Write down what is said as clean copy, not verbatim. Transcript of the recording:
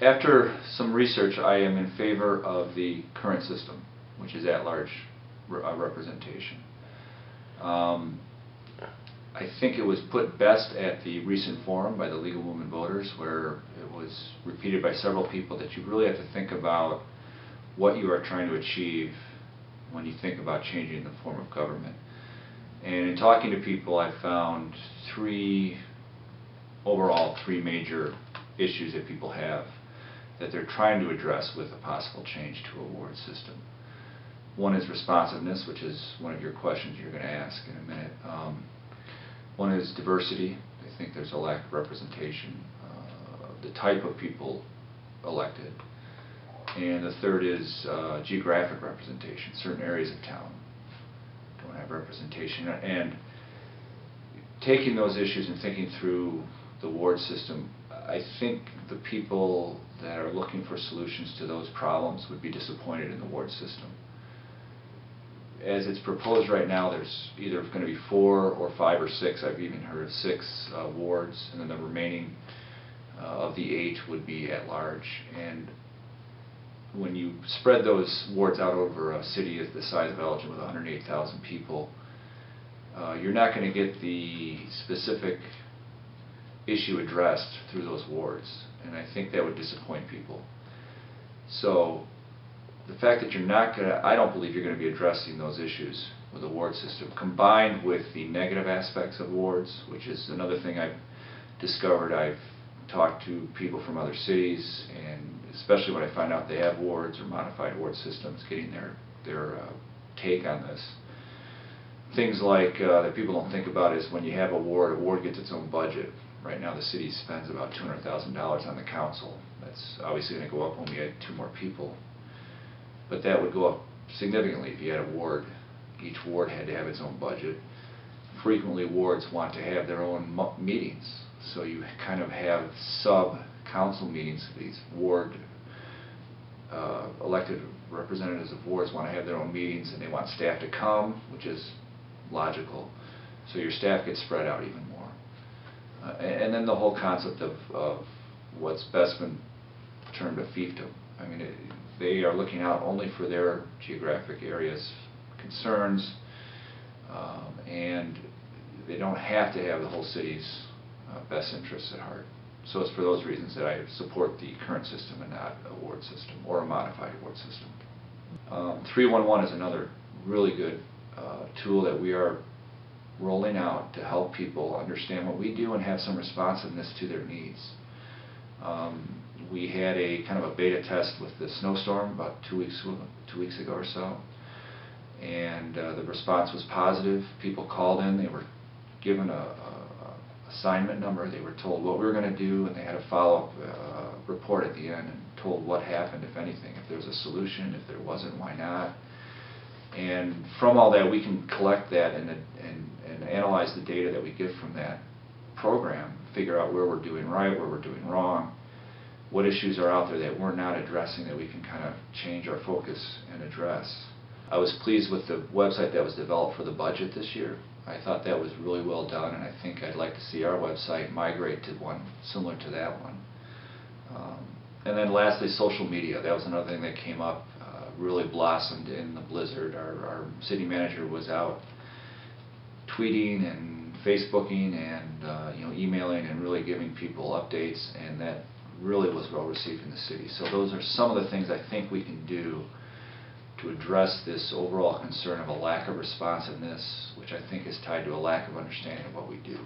After some research, I am in favor of the current system, which is at-large representation. I think it was put best at the recent forum by the League of Women Voters, where it was repeated by several people that you really have to think about what you are trying to achieve when you think about changing the form of government. And in talking to people, I found three major issues that people have that they're trying to address with a possible change to a ward system. One is responsiveness, which is one of your questions you're going to ask in a minute. One is diversity. I think there's a lack of representation of the type of people elected. And the third is geographic representation. Certain areas of town don't have representation. And taking those issues and thinking through the ward system, I think the people that are looking for solutions to those problems would be disappointed in the ward system. As it's proposed right now, there's either going to be 4 or 5 or 6, I've even heard of 6 wards, and then the remaining of the 8 would be at large. And when you spread those wards out over a city the size of Elgin with 108,000 people, you're not going to get the specific issue addressed through those wards, and I think that would disappoint people. So the fact that you're not going to, I don't believe you're going to be addressing those issues with the ward system, combined with the negative aspects of wards, which is another thing I've discovered. I've talked to people from other cities, and especially when I find out they have wards or modified ward systems, getting their take on this. Things like that people don't think about is when you have a ward gets its own budget. Right now the city spends about $200,000 on the council. That's obviously going to go up when we add 2 more people. But that would go up significantly if you had a ward. Each ward had to have its own budget. Frequently wards want to have their own meetings. So you kind of have sub-council meetings. These ward elected representatives of wards want to have their own meetings, and they want staff to come, which is logical. So your staff gets spread out even more. And then the whole concept of what's best been termed a fiefdom. I mean, they are looking out only for their geographic areas' concerns, and they don't have to have the whole city's best interests at heart. So it's for those reasons that I support the current system and not a ward system or a modified ward system. 311 is another really good tool that we are rolling out to help people understand what we do and have some responsiveness to their needs. We had a kind of a beta test with the snowstorm about 2 weeks ago or so, and the response was positive. People called in, they were given a assignment number, they were told what we were going to do, and they had a follow-up report at the end and told what happened, if anything, if there was a solution, if there wasn't, why not. And from all that, we can collect that and analyze the data that we get from that program, figure out where we're doing right, where we're doing wrong, what issues are out there that we're not addressing that we can kind of change our focus and address. I was pleased with the website that was developed for the budget this year. I thought that was really well done, and I think I'd like to see our website migrate to one similar to that one. And then lastly, social media. That was another thing that came up, really blossomed in the blizzard. Our city manager was out tweeting and Facebooking and emailing and really giving people updates, and that really was well received in the city. So those are some of the things I think we can do to address this overall concern of a lack of responsiveness, which I think is tied to a lack of understanding of what we do.